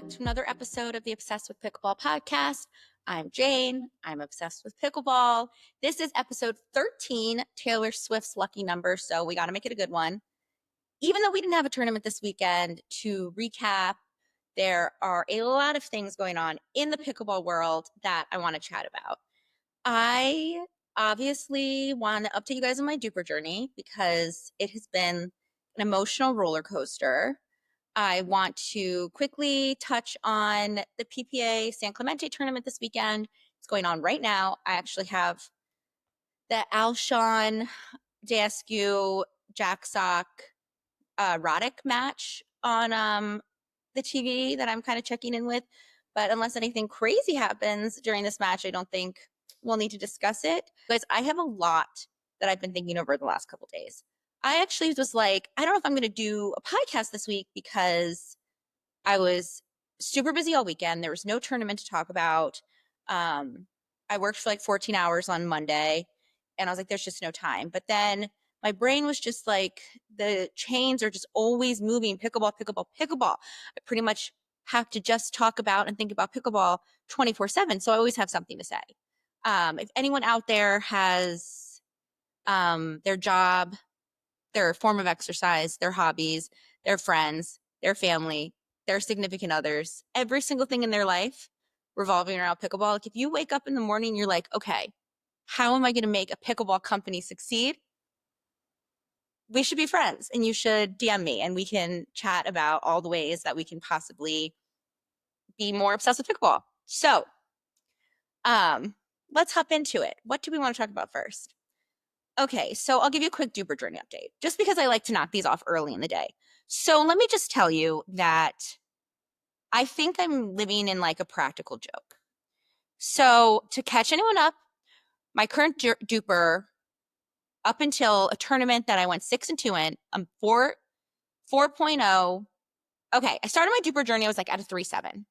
to another episode of the Obsessed with Pickleball podcast. I'm Jane. I'm obsessed with pickleball. This is episode 13, Taylor Swift's lucky number, so we got to make it a good one. Even though we didn't have a tournament this weekend, to recap, there are a lot of things going on in the pickleball world that I want to chat about. I obviously want to update you guys on my DUPR journey because it has been an emotional roller coaster. I want to quickly touch on the PPA San Clemente tournament this weekend. It's going on right now. I actually have the Alshon, Daskew, Jack Sock, Roddick match on the TV that I'm kind of checking in with. But unless anything crazy happens during this match, I don't think we'll need to discuss it. Guys, I have a lot that I've been thinking over the last couple days. I actually was like, I don't know if I'm going to do a podcast this week because I was super busy all weekend. There was no tournament to talk about. I worked for like 14 hours on Monday, and I was like, there's just no time. But then my brain was just like, the chains are just always moving. Pickleball, pickleball, pickleball. I pretty much have to just talk about and think about pickleball 24/7. So I always have something to say. If anyone out there has their job, their form of exercise, their hobbies, their friends, their family, their significant others, every single thing in their life revolving around pickleball. Like if you wake up in the morning, you're like, okay, how am I going to make a pickleball company succeed? We should be friends, and you should DM me and we can chat about all the ways that we can possibly be more obsessed with pickleball. So let's hop into it. What do we want to talk about first? Okay, so I'll give you a quick DUPR journey update, just because I like to knock these off early in the day. So let me just tell you that I think I'm living in like a practical joke. So to catch anyone up, my current DUPR, up until a tournament that I went 6-2 in, I'm 4.0. Okay, I started my DUPR journey, I was like at a 3.7.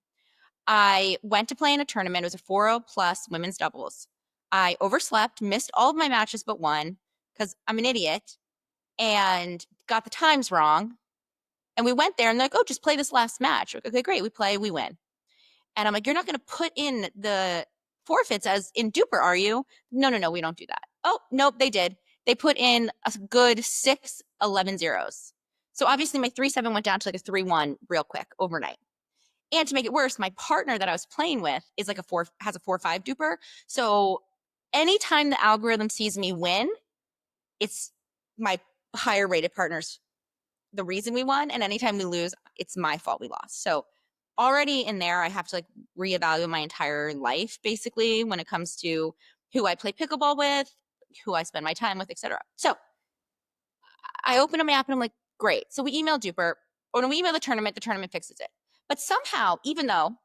I went to play in a tournament. It was a 4.0 plus women's doubles. I overslept, missed all of my matches but one because I'm an idiot, and got the times wrong. And we went there and they're like, oh, just play this last match. Okay, great. We play, we win. And I'm like, you're not going to put in the forfeits as in DUPR, are you? No, we don't do that. Oh, nope, they did. They put in a good 6-11 zeros. So obviously my 3.7 went down to like a 3.1 real quick overnight. And to make it worse, my partner that I was playing with is like has a 4.5 DUPR. So anytime the algorithm sees me win, it's my higher rated partner's the reason we won. And anytime we lose, it's my fault we lost. So already in there, I have to like reevaluate my entire life basically when it comes to who I play pickleball with, who I spend my time with, etc. So I open up my app and I'm like, great. So we email DUPR, or when we email the tournament fixes it. But somehow, even though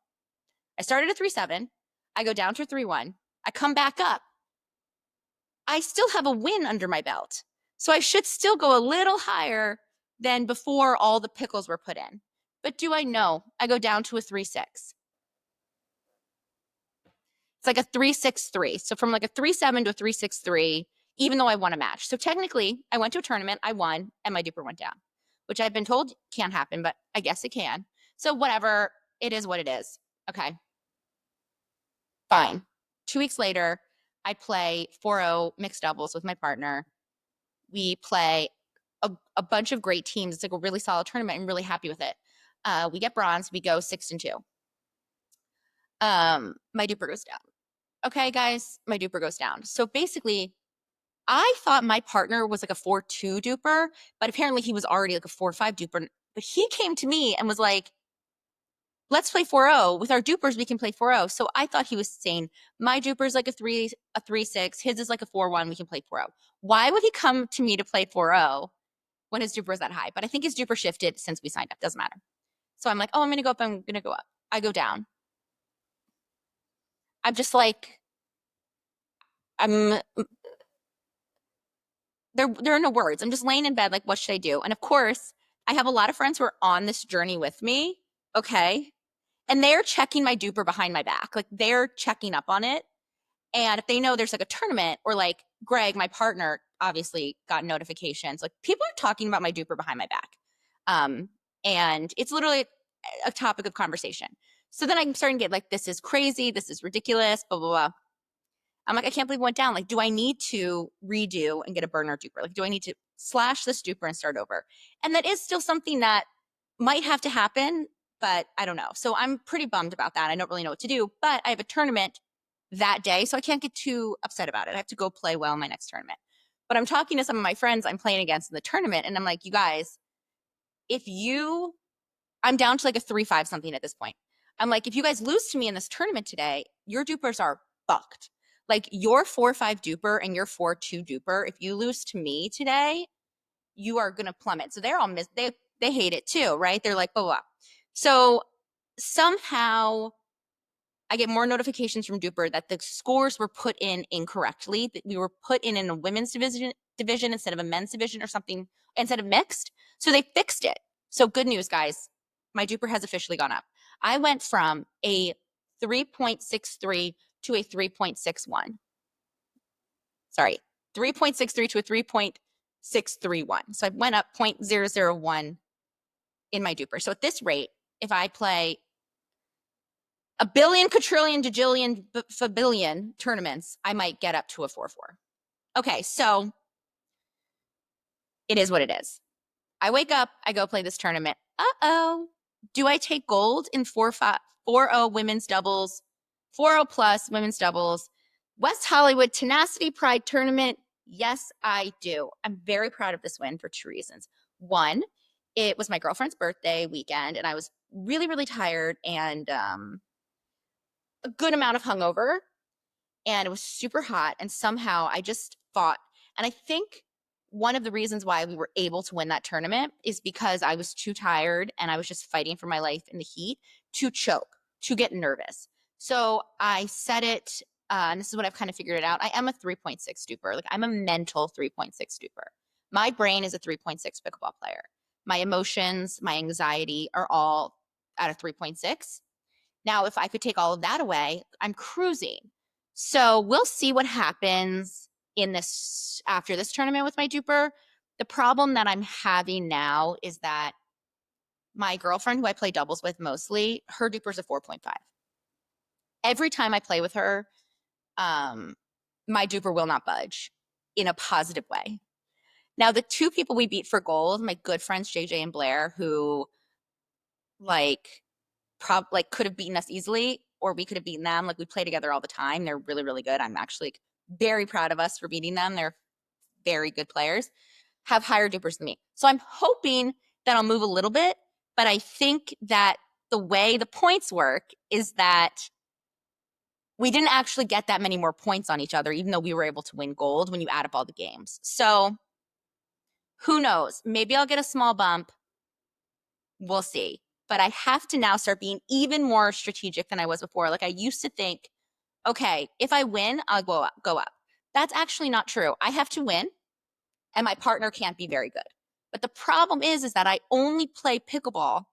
I started at 3.7, I go down to 3.1, I come back up, I still have a win under my belt. So I should still go a little higher than before all the pickles were put in. But do I know? I go down to a 3.6. It's like a 3.63. So from like a 3.7 to a 3.63, even though I won a match. So technically, I went to a tournament, I won, and my DUPR went down, which I've been told can't happen, but I guess it can. So whatever, it is what it is. Okay. Fine. 2 weeks later, I play 4.0 mixed doubles with my partner. We play a bunch of great teams. It's like a really solid tournament. I'm really happy with it. We get bronze. We go 6-2. My DUPR goes down. Okay, guys, my DUPR goes down. So basically, I thought my partner was like a 4.2 DUPR, but apparently he was already like a 4.5 DUPR. But he came to me and was like, let's play 4.0. With our DUPRs, we can play 4.0. So I thought he was saying my DUPR is like a 3.6. His is like a 4.1. We can play 4.0. Why would he come to me to play 4.0 when his DUPR is that high? But I think his DUPR shifted since we signed up. Doesn't matter. So I'm like, oh, I'm going to go up. I'm going to go up. I go down. I'm just like, there are no words. I'm just laying in bed like, what should I do? And of course, I have a lot of friends who are on this journey with me. Okay. And they're checking my DUPR behind my back. Like they're checking up on it. And if they know there's like a tournament, or like Greg, my partner, obviously got notifications. Like people are talking about my DUPR behind my back. And it's literally a topic of conversation. So then I'm starting to get like, this is crazy. This is ridiculous, blah, blah, blah. I'm like, I can't believe it went down. Like, do I need to redo and get a burner duper? Like, do I need to slash this duper and start over? And that is still something that might have to happen, but I don't know. So I'm pretty bummed about that. I don't really know what to do, but I have a tournament that day, so I can't get too upset about it. I have to go play well in my next tournament. But I'm talking to some of my friends I'm playing against in the tournament, and I'm like, you guys, I'm down to like a 3-5 something at this point. I'm like, if you guys lose to me in this tournament today, your dupers are fucked. Like your 4-5 duper and your 4-2 duper, if you lose to me today, you are gonna plummet. So they're all they hate it too, right? They're like, blah, blah. So somehow I get more notifications from Duper that the scores were put in incorrectly, that we were put in a women's division instead of a men's division or something, instead of mixed. So they fixed it. So good news, guys. My Duper has officially gone up. I went from a 3.63 to a 3.61. Sorry, 3.63 to a 3.631. So I went up 0.001 in my Duper. So at this rate, if I play a billion, quadrillion, dejillion, fabillion tournaments, I might get up to a 4-4. Okay, so it is what it is. I wake up, I go play this tournament. Uh-oh. Do I take gold in 4-0 women's doubles, 4-0 plus women's doubles, West Hollywood Tenacity Pride Tournament? Yes, I do. I'm very proud of this win for 2 reasons. One, it was my girlfriend's birthday weekend, and I was really, really tired and a good amount of hungover, and it was super hot, and somehow I just fought. And I think one of the reasons why we were able to win that tournament is because I was too tired and I was just fighting for my life in the heat to choke, to get nervous. So I said it, and this is what I've kind of figured it out. I am a 3.6 duper. Like I'm a mental 3.6 duper. My brain is a 3.6 pickleball player. My emotions, my anxiety are all at a 3.6. Now, if I could take all of that away, I'm cruising. So we'll see what happens in this after this tournament with my duper. The problem that I'm having now is that my girlfriend, who I play doubles with mostly, her duper is a 4.5. Every time I play with her, my duper will not budge in a positive way. Now, the 2 people we beat for gold, my good friends JJ and Blair, who could have beaten us easily, or we could have beaten them. Like we play together all the time. They're really, really good. I'm actually very proud of us for beating them. They're very good players, have higher dupers than me. So I'm hoping that I'll move a little bit, but I think that the way the points work is that we didn't actually get that many more points on each other, even though we were able to win gold when you add up all the games. So who knows? Maybe I'll get a small bump. We'll see. But I have to now start being even more strategic than I was before. Like I used to think, okay, if I win, I'll go up. That's actually not true. I have to win, and my partner can't be very good. But the problem is that I only play pickleball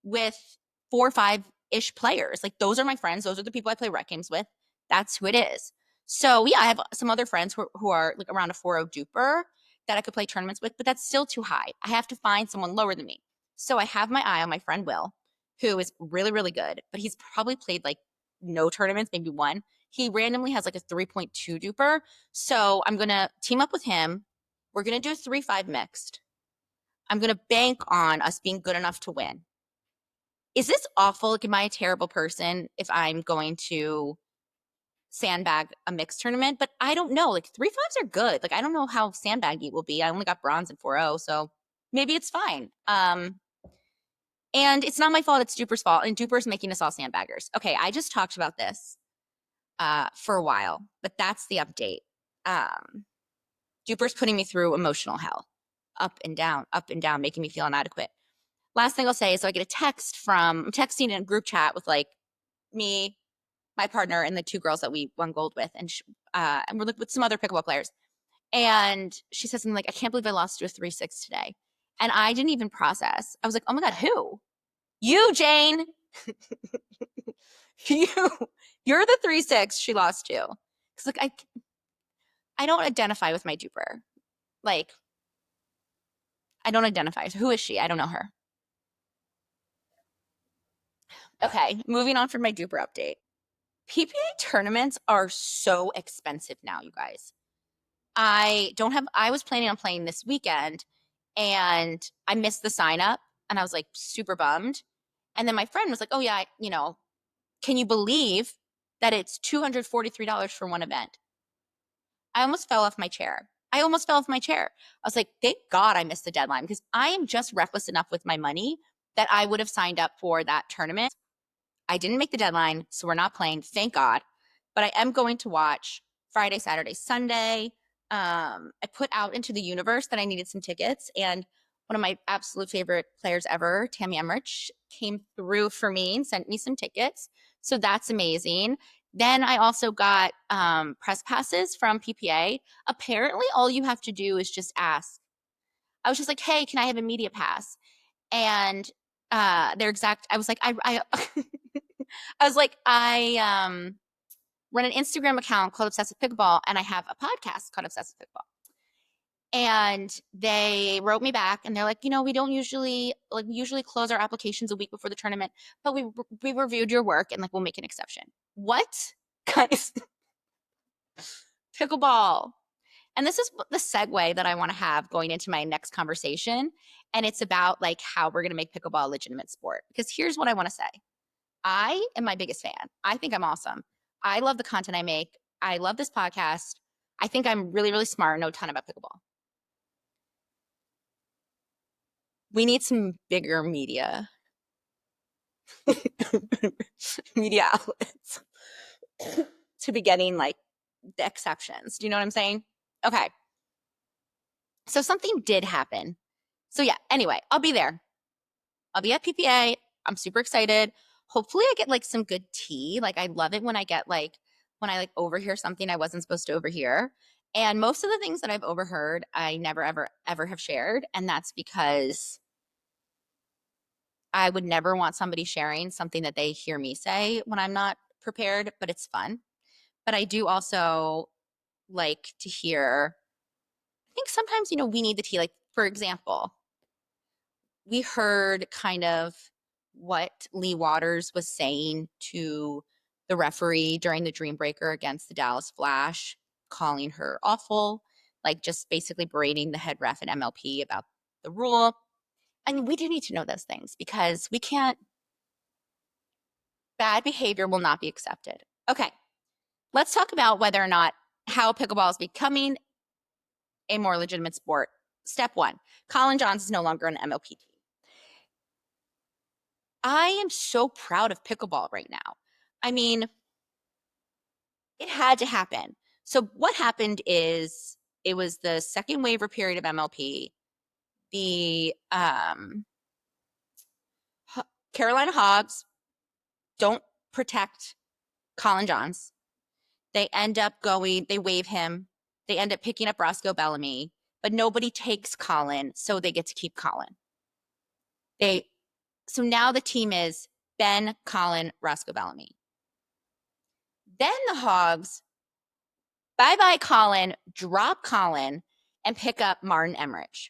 with 4 or 5-ish players. Like those are my friends. Those are the people I play rec games with. That's who it is. So yeah, I have some other friends who are like around a 4-0 duper that I could play tournaments with, but that's still too high. I have to find someone lower than me. So I have my eye on my friend Will, who is really, really good, but he's probably played like no tournaments, maybe one. He randomly has like a 3.2 duper. So I'm going to team up with him. We're going to do a 3-5 mixed. I'm going to bank on us being good enough to win. Is this awful? Like, am I a terrible person if I'm going to sandbag a mixed tournament? But I don't know. Like 3-5s are good. Like I don't know how sandbaggy it will be. I only got bronze in 4-0, so maybe it's fine. And it's not my fault. It's Duper's fault. And Duper's making us all sandbaggers. Okay, I just talked about this for a while, but that's the update. Duper's putting me through emotional hell, up and down, making me feel inadequate. Last thing I'll say is, so I get a text I'm texting in a group chat with like me, my partner, and the 2 girls that we won gold with, and we're with some other pickleball players. And she says something like, "I can't believe I lost to a 3-6 today." And I didn't even process. I was like, "Oh my God, who?" "You, Jane." You're the 3-6 she lost to. Because like I don't identify with my duper. Like I don't identify. So who is she? I don't know her. Okay, moving on for my DUPR update. PPA tournaments are so expensive now, you guys. I was planning on playing this weekend and I missed the sign up and I was like super bummed. And then my friend was like, oh yeah, can you believe that it's $243 for one event? I almost fell off my chair. I was like, thank God I missed the deadline because I am just reckless enough with my money that I would have signed up for that tournament. I didn't make the deadline, so we're not playing, thank God. But I am going to watch Friday, Saturday, Sunday. I put out into the universe that I needed some tickets, and one of my absolute favorite players ever, Tammy Emmerich, came through for me and sent me some tickets. So that's amazing. Then I also got press passes from PPA. Apparently, all you have to do is just ask. I was just like, hey, can I have a media pass? And I was like, I was like, I run an Instagram account called Obsessed with Pickleball, and I have a podcast called Obsessed with Pickleball. And they wrote me back, and they're like, we don't usually we usually close our applications a week before the tournament, but we reviewed your work, and we'll make an exception. What, guys? Pickleball. And this is the segue that I want to have going into my next conversation, and it's about how we're going to make pickleball a legitimate sport. Because here's what I want to say. I am my biggest fan. I think I'm awesome. I love the content I make. I love this podcast. I think I'm really, really smart and know a ton about pickleball. We need some bigger media outlets to be getting the exceptions. Do you know what I'm saying? Okay. So something did happen. So yeah, anyway, I'll be there. I'll be at PPA. I'm super excited. Hopefully I get some good tea. I love it when I get when I overhear something I wasn't supposed to overhear. And most of the things that I've overheard, I never ever have shared, and that's because I would never want somebody sharing something that they hear me say when I'm not prepared, but it's fun. But I do also like to hear, I think sometimes, we need the tea. For example, we heard kind of what Lee Waters was saying to the referee during the Dream Breaker against the Dallas Flash, calling her awful, just basically berating the head ref at MLP about the rule. I mean, we do need to know those things because we can't, bad behavior will not be accepted. Okay, let's talk about whether or not how pickleball is becoming a more legitimate sport. Step one, Collin Johns is no longer an MLP team. I am so proud of pickleball right now. I mean, it had to happen. So what happened is it was the second waiver period of MLP. The Carolina Hogs don't protect Collin Johns. They waive him. They end up picking up Roscoe Bellamy, but nobody takes Collin, so they get to keep Collin. So now the team is Ben, Collin, Roscoe Bellamy. Then the Hogs, bye-bye Collin, drop Collin, and pick up Martin Emmerich.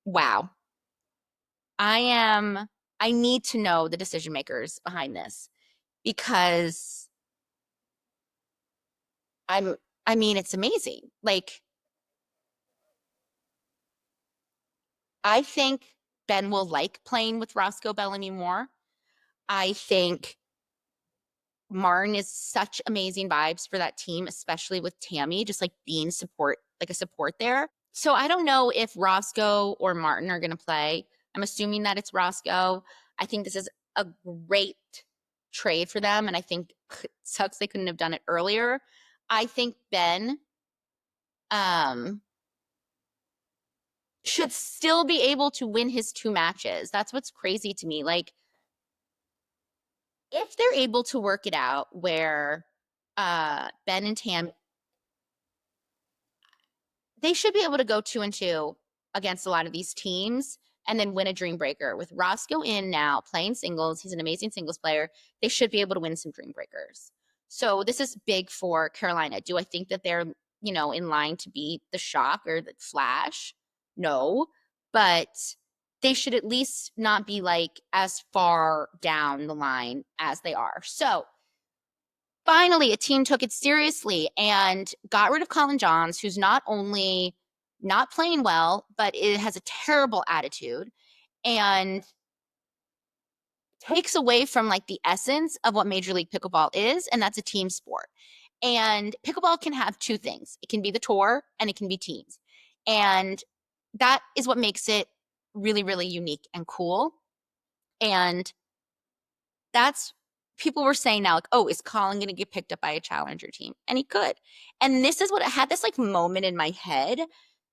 Wow. I need to know the decision makers behind this because it's amazing. I think Ben will like playing with Roscoe Bellamy more. I think Martin is such amazing vibes for that team, especially with Tammy, just being a support there. So I don't know if Roscoe or Martin are going to play. I'm assuming that it's Roscoe. I think this is a great trade for them, and I think it sucks they couldn't have done it earlier. I think Ben should still be able to win his 2 matches. That's what's crazy to me. If they're able to work it out where Ben and Tam, they should be able to go 2-2 against a lot of these teams and then win a Dream Breaker. With Roscoe in now playing singles, he's an amazing singles player. They should be able to win some Dream Breakers. So this is big for Carolina. Do I think that they're, in line to beat the Shock or the Flash? No, but they should at least not be like as far down the line as they are. So finally, a team took it seriously and got rid of Collin Johns, who's not only not playing well, but it has a terrible attitude and takes away from like the essence of what Major League Pickleball is, and that's a team sport. And pickleball can have two things. It can be the tour and it can be teams. And that is what makes it really, really unique and cool. And that's people were saying now, like, oh, is Collin going to get picked up by a challenger team? And he could. And this is what I had this like moment in my head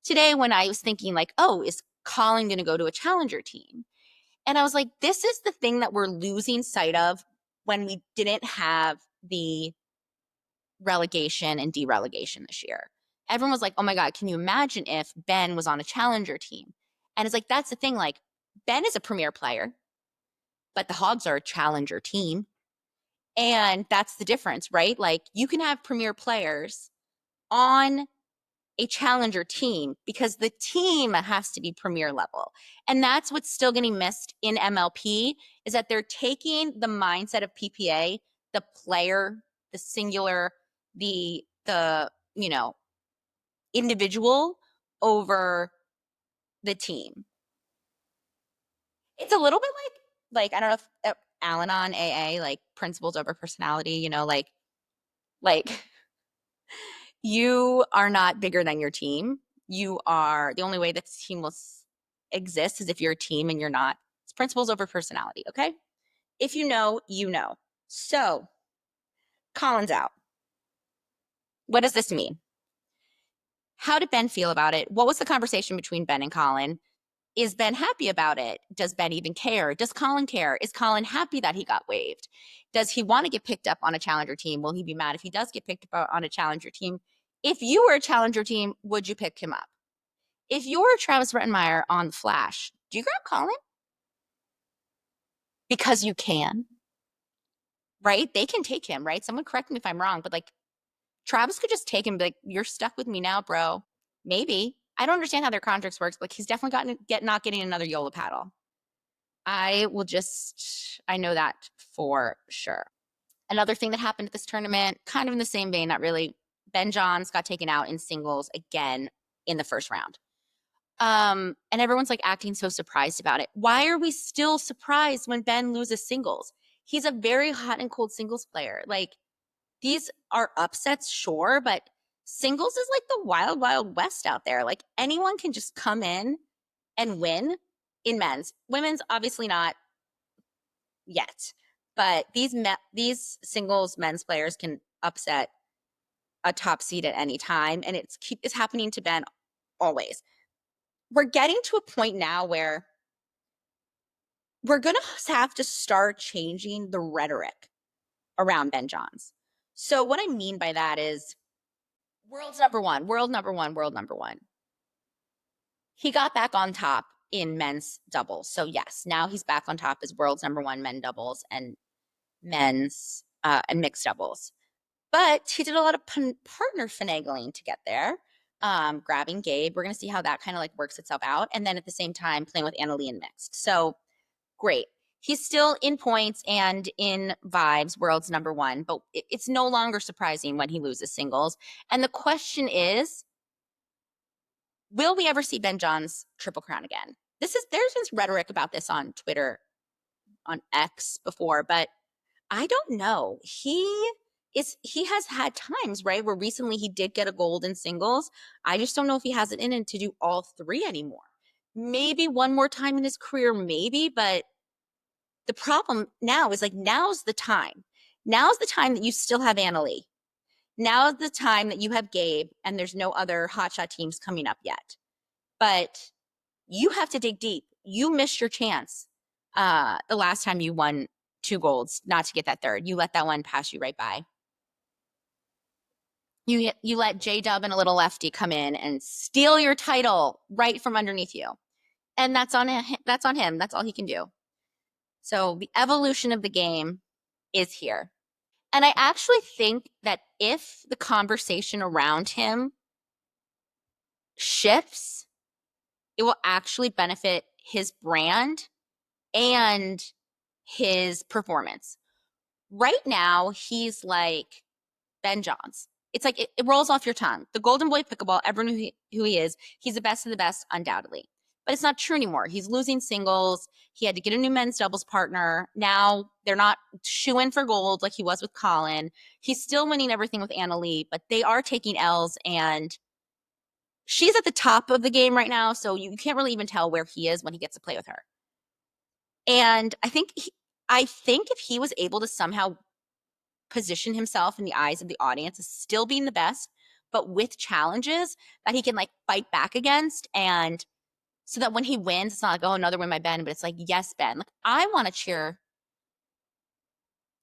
today when I was thinking, like, oh, is Collin going to go to a challenger team? And I was like, this is the thing that we're losing sight of when we didn't have the relegation and derelegation this year. Everyone was like, oh my God, can you imagine if Ben was on a challenger team? And it's like, that's the thing. Like, Ben is a premier player, but the Hogs are a challenger team. And that's the difference, right? Like, you can have premier players on a challenger team because the team has to be premier level. And that's what's still getting missed in MLP is that they're taking the mindset of PPA, the player, the singular, the individual over the team. It's a little bit like I don't know if Al-Anon AA, like principles over personality, like you are not bigger than your team. You are the only way that the team will exist is if you're a team and you're not. It's principles over personality, okay? If you know, you know. So, Collin's out. What does this mean? How did Ben feel about it? What was the conversation between Ben and Collin? Is Ben happy about it? Does Ben even care? Does Collin care? Is Collin happy that he got waived? Does he want to get picked up on a challenger team? Will he be mad if he does get picked up on a challenger team? If you were a challenger team, would you pick him up? If you're Travis Rettenmeier on the Flash, do you grab Collin? Because you can, right? They can take him, right? Someone correct me if I'm wrong, but like Travis could just take him, like, you're stuck with me now, bro. Maybe. I don't understand how their contracts works, but he's definitely not getting another Yola paddle. I know that for sure. Another thing that happened at this tournament, kind of in the same vein, not really. Ben Johns got taken out in singles again in the first round. And everyone's like acting so surprised about it. Why are we still surprised when Ben loses singles? He's a very hot and cold singles player. Like, these are upsets, sure, but singles is like the wild, wild west out there. Like, anyone can just come in and win in men's. Women's, obviously not yet, but these singles men's players can upset a top seed at any time, and it's happening to Ben always. We're getting to a point now where we're going to have to start changing the rhetoric around Ben Johns. So what I mean by that is world's number one, world number one, world number one. He got back on top in men's doubles. So yes, now he's back on top as world's number one men doubles and men's and mixed doubles. But he did a lot of partner finagling to get there, grabbing Gabe. We're going to see how that kind of like works itself out. And then at the same time, playing with Annalie in mixed. So great. He's still in points and in vibes, world's number one, but it's no longer surprising when he loses singles. And the question is, will we ever see Ben Johns Triple Crown again? There's been rhetoric about this on Twitter, on X before, but I don't know. He has had times, right, where recently he did get a gold in singles. I just don't know if he has it in him to do all three anymore. Maybe one more time in his career, maybe, but the problem now is like, now's the time. Now's the time that you still have Annalie. Now's the time that you have Gabe, and there's no other hotshot teams coming up yet. But you have to dig deep. You missed your chance the last time you won 2 golds, not to get that third. You let that one pass you right by. You let J-Dub and a little lefty come in and steal your title right from underneath you. And that's on him. That's on him. That's all he can do. So the evolution of the game is here. And I actually think that if the conversation around him shifts, it will actually benefit his brand and his performance. Right now, he's like Ben Johns. It's like it rolls off your tongue. The golden boy of pickleball, everyone who he is, he's the best of the best, undoubtedly. But it's not true anymore. He's losing singles. He had to get a new men's doubles partner. Now they're not shooing for gold like he was with Collin. He's still winning everything with Anna Leigh, but they are taking L's, and she's at the top of the game right now, so you can't really even tell where he is when he gets to play with her. And I think if he was able to somehow position himself in the eyes of the audience as still being the best, but with challenges that he can like fight back against, and so that when he wins, it's not like, oh, another win by Ben, but it's like, yes, Ben. Like, I want to cheer.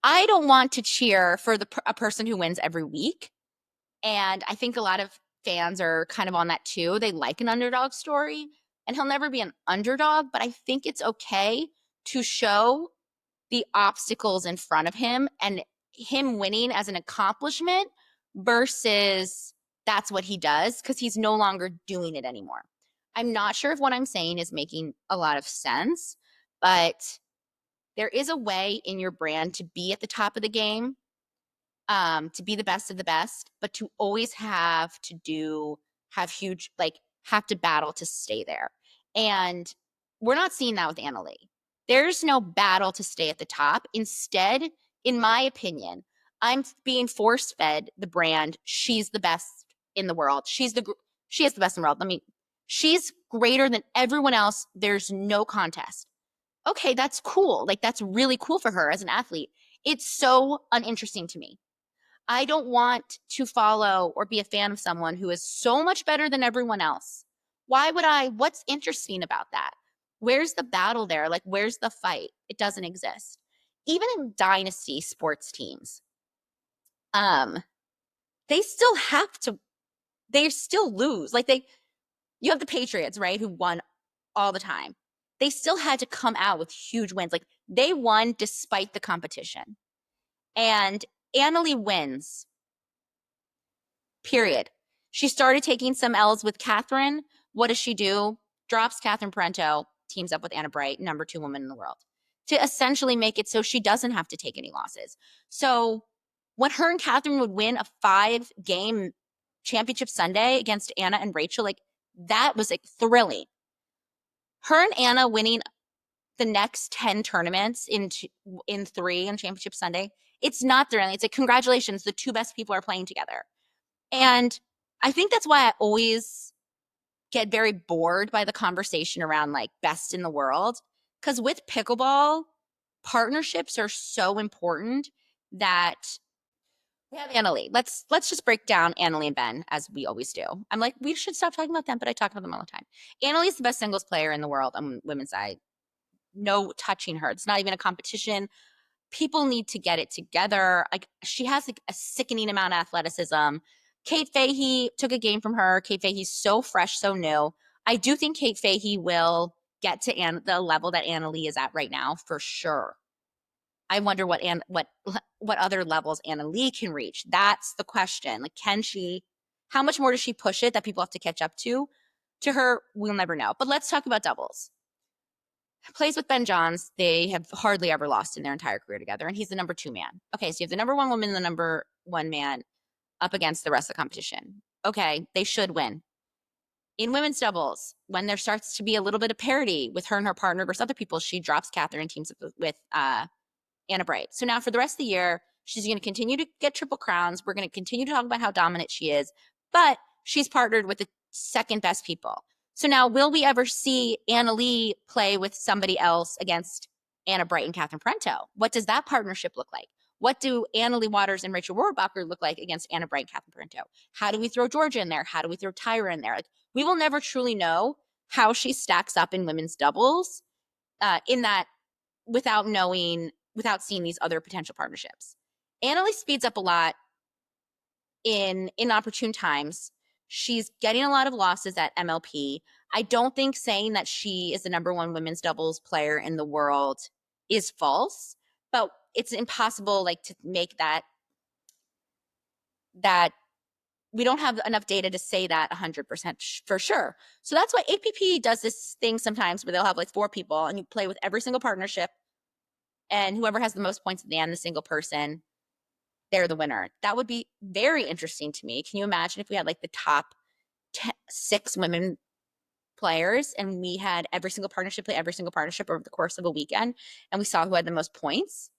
I don't want to cheer for a person who wins every week. And I think a lot of fans are kind of on that too. They like an underdog story, and he'll never be an underdog, but I think it's okay to show the obstacles in front of him and him winning as an accomplishment versus that's what he does, because he's no longer doing it anymore. I'm not sure if what I'm saying is making a lot of sense, but there is a way in your brand to be at the top of the game, to be the best of the best, but to always have to battle to stay there. And we're not seeing that with Anna Leigh. There's no battle to stay at the top. Instead, in my opinion, I'm being force fed the brand. She's the best in the world. She is the best in the world. She's greater than everyone else. There's no contest. Okay, that's cool. Like, that's really cool for her as an athlete. It's so uninteresting to me. I don't want to follow or be a fan of someone who is so much better than everyone else. Why would I? What's interesting about that? Where's the battle there? Like, where's the fight? It doesn't exist. Even in dynasty sports teams, they still lose. Like, you have the Patriots, right, who won all the time. They still had to come out with huge wins. Like, they won despite the competition. And Anna Leigh wins, period. She started taking some L's with Catherine. What does she do? Drops Catherine Parento, teams up with Anna Bright, number 2 woman in the world, to essentially make it so she doesn't have to take any losses. So when her and Catherine would win a 5-game championship Sunday against Anna and Rachel, like, that was like thrilling. Her and Anna winning the next 10 tournaments in 3 on championship Sunday, it's not thrilling. It's like, congratulations, the 2 best people are playing together. And I think that's why I always get very bored by the conversation around like best in the world. Because with pickleball, partnerships are so important that we have Anna Leigh. Let's just break down Anna Leigh and Ben, as we always do. I'm like, we should stop talking about them, but I talk about them all the time. Anna Leigh is the best singles player in the world on women's side. No touching her. It's not even a competition. People need to get it together. Like, she has like a sickening amount of athleticism. Kate Fahey took a game from her. Kate Fahey's so fresh, so new. I do think Kate Fahey will get to the level that Anna Leigh is at right now, for sure. I wonder what other levels Anna Leigh can reach. That's the question. Like, can she? How much more does she push it that people have to catch up to? To her, we'll never know. But let's talk about doubles. Plays with Ben Johns. They have hardly ever lost in their entire career together, and he's the number 2 man. Okay, so you have the number 1 woman and the number 1 man up against the rest of the competition. Okay, they should win. In women's doubles, when there starts to be a little bit of parity with her and her partner versus other people, she drops Catherine and teams up with Anna Bright. So now for the rest of the year, she's going to continue to get triple crowns. We're going to continue to talk about how dominant she is, but she's partnered with the second best people. So now, will we ever see Anna Leigh play with somebody else against Anna Bright and Catherine Parento? What does that partnership look like? What do Anna Leigh Waters and Rachel Rohrbacher look like against Anna Bright and Catherine Parento? How do we throw Georgia in there? How do we throw Tyra in there? Like, we will never truly know how she stacks up in women's doubles in that without seeing these other potential partnerships. Anna Leigh speeds up a lot in opportune times. She's getting a lot of losses at MLP. I don't think saying that she is the number 1 women's doubles player in the world is false, but it's impossible, like, to make that we don't have enough data to say that 100% for sure. So that's why APP does this thing sometimes where they'll have like 4 people and you play with every single partnership, and whoever has the most points at the end, the single person, they're the winner. That would be very interesting to me. Can you imagine if we had like the top 6 women players and we had every single partnership play every single partnership over the course of a weekend and we saw who had the most points?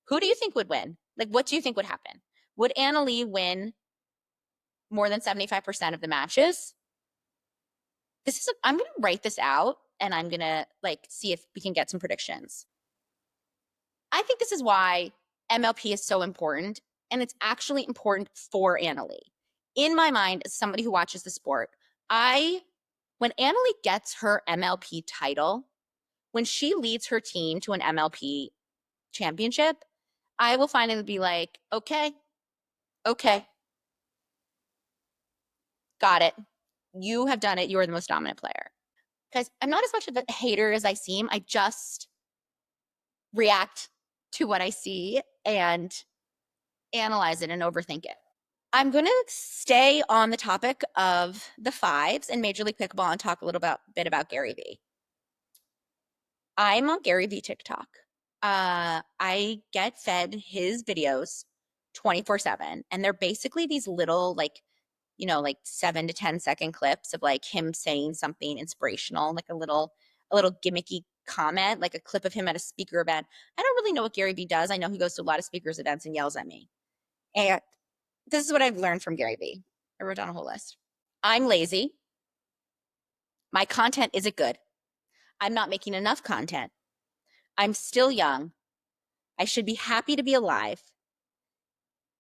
Who do you think would win? Like, what do you think would happen? Would Anna Leigh win more than 75% of the matches? I'm going to write this out and I'm going to like see if we can get some predictions. I think this is why MLP is so important, and it's actually important for Anna Leigh. In my mind, as somebody who watches the sport, when Anna Leigh gets her MLP title, when she leads her team to an MLP championship, I will finally be like, okay, got it. You have done it. You are the most dominant player. Because I'm not as much of a hater as I seem. I just react to what I see and analyze it and overthink it. I'm going to stay on the topic of the fives and Major League Pickleball and talk a little bit about Gary Vee. I'm on Gary Vee TikTok. I get fed his videos 24/7, and they're basically these little like 7 to 10 second clips of like him saying something inspirational, like a little gimmicky comment, like a clip of him at a speaker event. I don't really know what Gary Vee does. I know he goes to a lot of speakers events and yells at me. And this is what I've learned from Gary Vee. I wrote down a whole list. I'm lazy. My content isn't good. I'm not making enough content. I'm still young. I should be happy to be alive.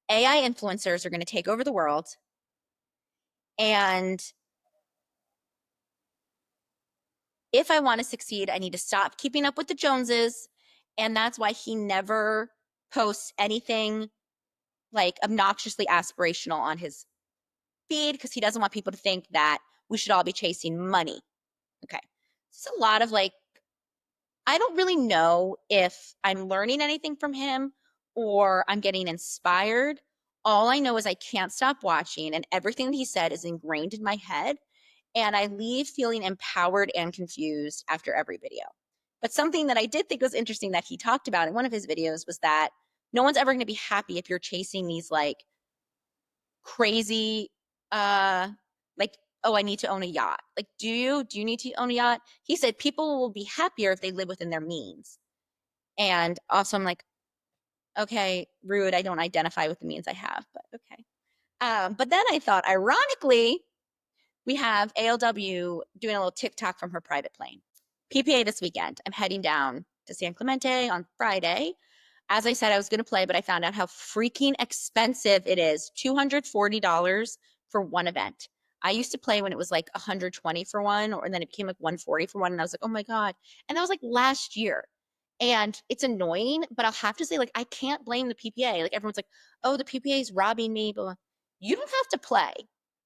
AI influencers are going to take over the world. And if I want to succeed, I need to stop keeping up with the Joneses. And that's why he never posts anything like obnoxiously aspirational on his feed, because he doesn't want people to think that we should all be chasing money. Okay. It's a lot of like, I don't really know if I'm learning anything from him or I'm getting inspired. All I know is I can't stop watching, and everything that he said is ingrained in my head. And I leave feeling empowered and confused after every video. But something that I did think was interesting that he talked about in one of his videos was that no one's ever going to be happy if you're chasing these like crazy, like, oh, I need to own a yacht. Like, do you need to own a yacht? He said people will be happier if they live within their means. And also I'm like, okay, rude. I don't identify with the means I have, but okay. But then I thought, ironically, we have ALW doing a little TikTok from her private plane. PPA this weekend. I'm heading down to San Clemente on Friday. As I said, I was going to play, but I found out how freaking expensive it is. $240 for one event. I used to play when it was like $120 for one, and then it became like $140 for one. And I was like, oh my God. And that was like last year. And it's annoying, but I'll have to say, like, I can't blame the PPA. Like, everyone's like, oh, the PPA is robbing me. But you don't have to play.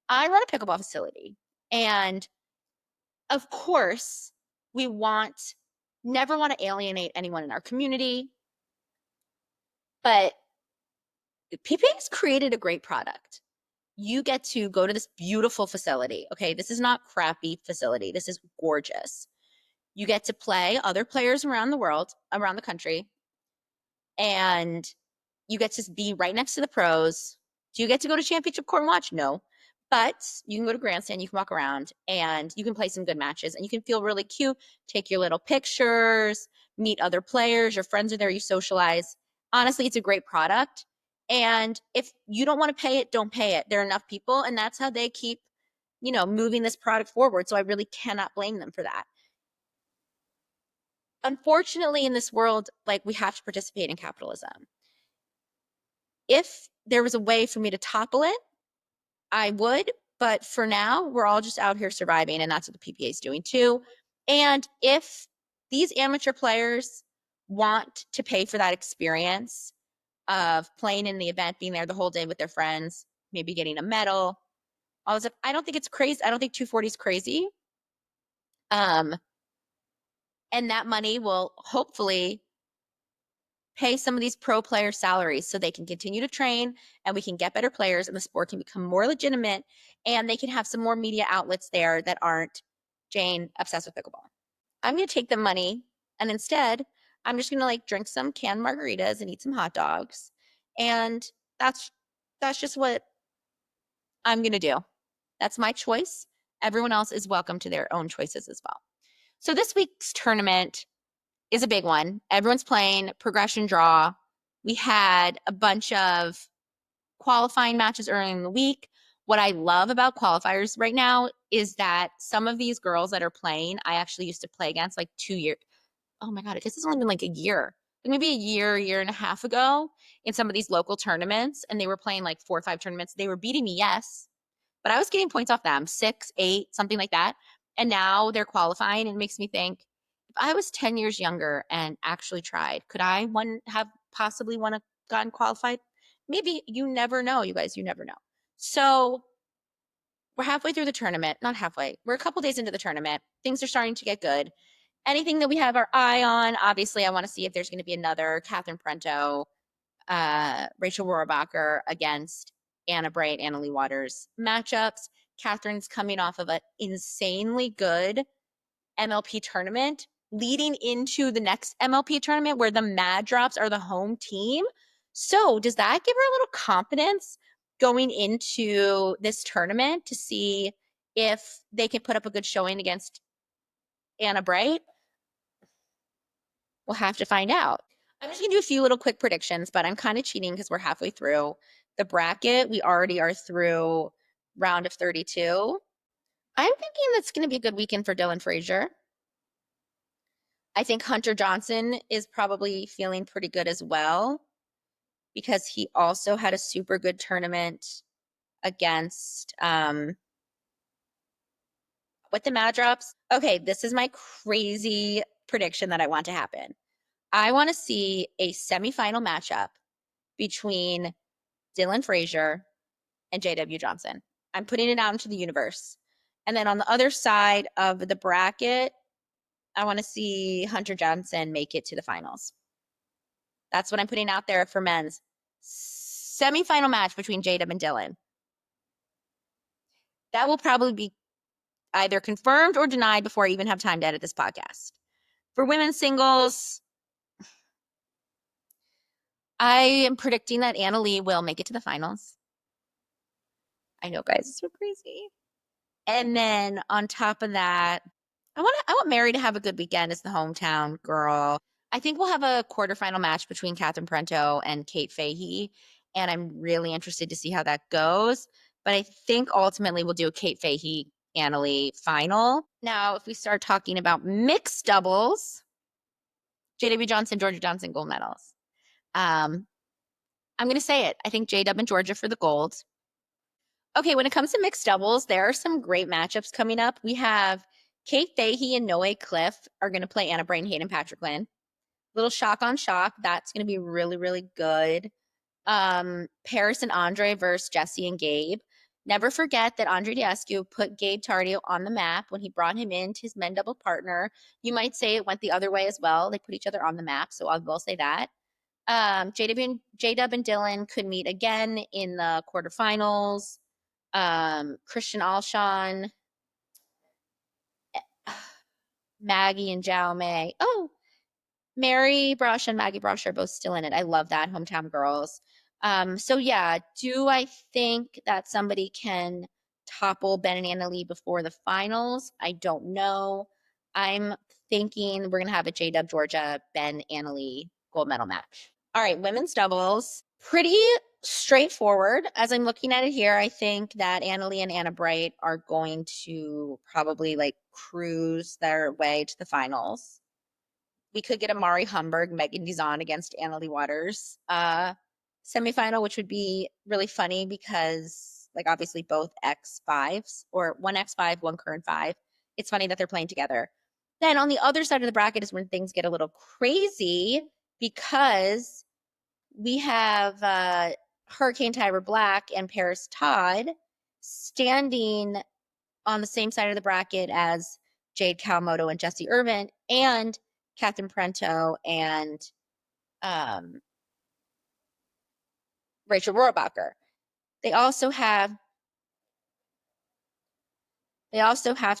I run a pickleball facility. And of course, we never want to alienate anyone in our community. But PPA has created a great product. You get to go to this beautiful facility. Okay, this is not crappy facility. This is gorgeous. You get to play other players around the world, around the country, and you get to be right next to the pros. Do you get to go to championship court and watch? No. But you can go to grandstand, you can walk around, and you can play some good matches, and you can feel really cute, take your little pictures, meet other players, your friends are there, you socialize. Honestly, it's a great product. And if you don't want to pay it, don't pay it. There are enough people, and that's how they keep, moving this product forward. So I really cannot blame them for that. Unfortunately, in this world, like, we have to participate in capitalism. If there was a way for me to topple it, I would, but for now, we're all just out here surviving, and that's what the PPA is doing too. And if these amateur players want to pay for that experience of playing in the event, being there the whole day with their friends, maybe getting a medal, all this stuff, I don't think it's crazy. I don't think 240 is crazy. And that money will hopefully pay some of these pro players salaries so they can continue to train and we can get better players and the sport can become more legitimate and they can have some more media outlets there that aren't Jane obsessed with pickleball. I'm going to take the money and instead I'm just going to like drink some canned margaritas and eat some hot dogs. And that's just what I'm going to do. That's my choice. Everyone else is welcome to their own choices as well. So this week's tournament is a big one. Everyone's playing progression draw. We had a bunch of qualifying matches early in the week. What I love about qualifiers right now is that some of these girls that are playing, I actually used to play against like 2 years. Oh my God, I guess it's only been like a year, maybe a year and a half ago in some of these local tournaments. And they were playing like 4 or 5 tournaments. They were beating me, yes, but I was getting points off them, 6, 8, something like that. And now they're qualifying. And it makes me think, if I was 10 years younger and actually tried, could I have possibly gotten qualified? Maybe. You never know, you guys, you never know. So we're halfway through the tournament, not halfway. We're a couple days into the tournament. Things are starting to get good. Anything that we have our eye on, obviously, I want to see if there's going to be another Catherine Prento, Rachel Rohrabacher against Anna Bright, Anna Lee Waters matchups. Catherine's coming off of an insanely good MLP tournament leading into the next MLP tournament where the Mad Drops are the home team. So does that give her a little confidence going into this tournament to see if they can put up a good showing against Anna Bright? We'll have to find out. I'm just going to do a few little quick predictions, but I'm kind of cheating because we're halfway through the bracket. We already are through round of 32. I'm thinking that's going to be a good weekend for Dylan Frazier. I think Hunter Johnson is probably feeling pretty good as well because he also had a super good tournament against with the Mad Drops. Okay, this is my crazy prediction that I want to happen. I want to see a semifinal matchup between Dylan Frazier and JW Johnson. I'm putting it out into the universe. And then on the other side of the bracket, I want to see Hunter Johnson make it to the finals. That's what I'm putting out there for men's. Semifinal match between JW and Dylan. That will probably be either confirmed or denied before I even have time to edit this podcast. For women's singles, I am predicting that Anna Lee will make it to the finals. I know, guys, it's so crazy. And then on top of that, I want Mary to have a good weekend as the hometown girl. I think we'll have a quarterfinal match between Catherine Prento and Kate Fahey, and I'm really interested to see how that goes. But I think ultimately we'll do a Kate Fahey, Anna Lee final. Now, if we start talking about mixed doubles, JW Johnson, Georgia Johnson, gold medals. I'm going to say it. I think JW and Georgia for the gold. Okay, when it comes to mixed doubles, there are some great matchups coming up. We have Kate Fahey and Noe Cliff are going to play Anna Bright, Hayden Patrick Lynn. Little shock on shock. That's going to be really, really good. Paris and Andre versus Jesse and Gabe. Never forget that Andre Diascu put Gabe Tardio on the map when he brought him into his men double partner. You might say it went the other way as well. They put each other on the map, so I will say that. JW and Dylan could meet again in the quarterfinals. Christian Alshon, Maggie and Jaume. Oh, Mary Brush and Maggie Brush are both still in it. I love that. Hometown girls. So yeah, do I think that somebody can topple Ben and Anna Lee before the finals? I don't know. I'm thinking we're going to have a JW Georgia, Ben, Anna Lee gold medal match. All right, women's doubles. Pretty straightforward. As I'm looking at it here, I think that Anna Lee and Anna Bright are going to probably like cruise their way to the finals. We could get a Mari Humberg, Megan Dizon against Anna Lee Waters semifinal, which would be really funny because like obviously both X5s or one X5, one current 5. It's funny that they're playing together. Then on the other side of the bracket is when things get a little crazy because we have Hurricane Tyra Black and Paris Todd standing on the same side of the bracket as Jade Kawamoto and Jessie Irvin and Catherine Prento and Rachel Rohrbacher. They also have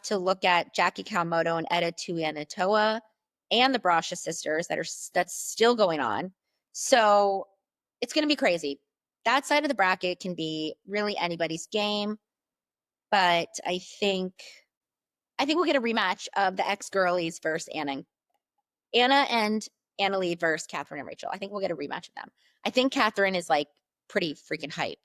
to look at Jackie Kawamoto and Eda Tuianatoa and the Brasha sisters that's still going on. So it's going to be crazy. That side of the bracket can be really anybody's game, but I think we'll get a rematch of the ex-girlies versus Anna and Anna Lee versus Catherine and Rachel. I think we'll get a rematch of them. I think Catherine is like pretty freaking hype.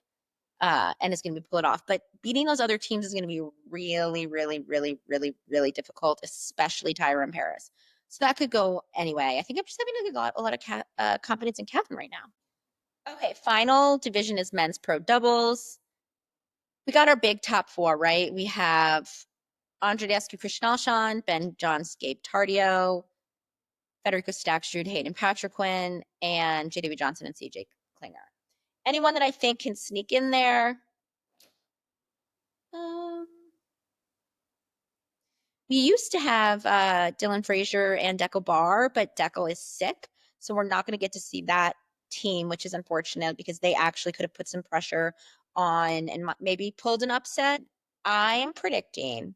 And it's going to be pulled off. But beating those other teams is going to be really, really, really, really, really difficult, especially Tyra and Paris. So that could go anyway. I think I'm just having a lot of confidence in Catherine right now. Okay, final division is men's pro doubles. We got our big top four, right? We have Andreescu Christian Alshon, Ben Johns, Gabe Tardio, Federico Stackstrud, Hayden Patriquin, and JW Johnson and CJ Klinger. Anyone that I think can sneak in there? We used to have Dylan Frazier and Dekel Barr, but Dekel is sick. So we're not going to get to see that team, which is unfortunate because they actually could have put some pressure on and maybe pulled an upset. I am predicting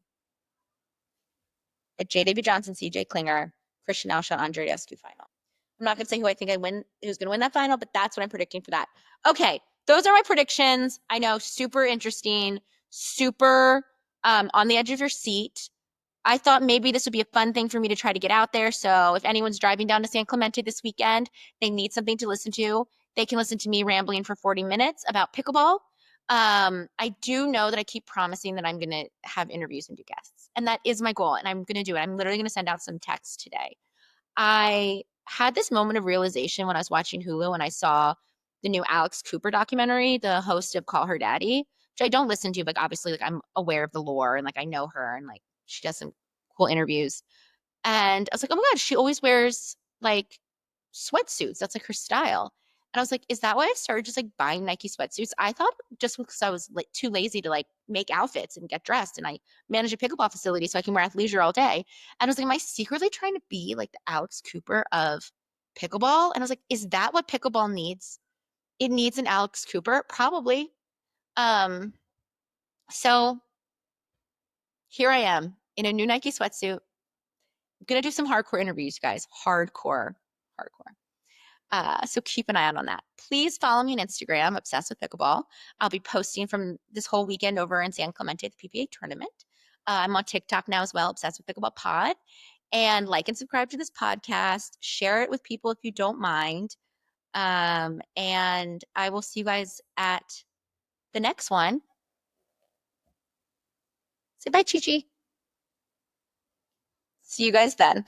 a JW Johnson, CJ Klinger, Christian Alshon, Andreescu final. I'm not going to say who's going to win that final, but that's what I'm predicting for that. Okay, those are my predictions. I know, super interesting, super on the edge of your seat. I thought maybe this would be a fun thing for me to try to get out there. So if anyone's driving down to San Clemente this weekend, they need something to listen to, they can listen to me rambling for 40 minutes about pickleball. I do know that I keep promising that I'm going to have interviews and do guests. And that is my goal. And I'm going to do it. I'm literally going to send out some texts today. I had this moment of realization when I was watching Hulu and I saw the new Alex Cooper documentary, the host of Call Her Daddy, which I don't listen to, but obviously like I'm aware of the lore and like I know her and like she does some cool interviews. And I was like, oh my God, she always wears like sweatsuits. That's like her style. And I was like, is that why I started just like buying Nike sweatsuits? I thought just because I was like too lazy to like make outfits and get dressed and I manage a pickleball facility so I can wear athleisure all day. And I was like, am I secretly trying to be like the Alex Cooper of pickleball? And I was like, is that what pickleball needs? It needs an Alex Cooper? Probably. Um, so here I am in a new Nike sweatsuit. I'm gonna do some hardcore interviews, guys. Hardcore. So keep an eye out on that. Please follow me on Instagram, Obsessed with Pickleball. I'll be posting from this whole weekend over in San Clemente at the PPA tournament. I'm on TikTok now as well, Obsessed with Pickleball Pod. And like and subscribe to this podcast. Share it with people if you don't mind. And I will see you guys at the next one. Say bye, Chi Chi. See you guys then.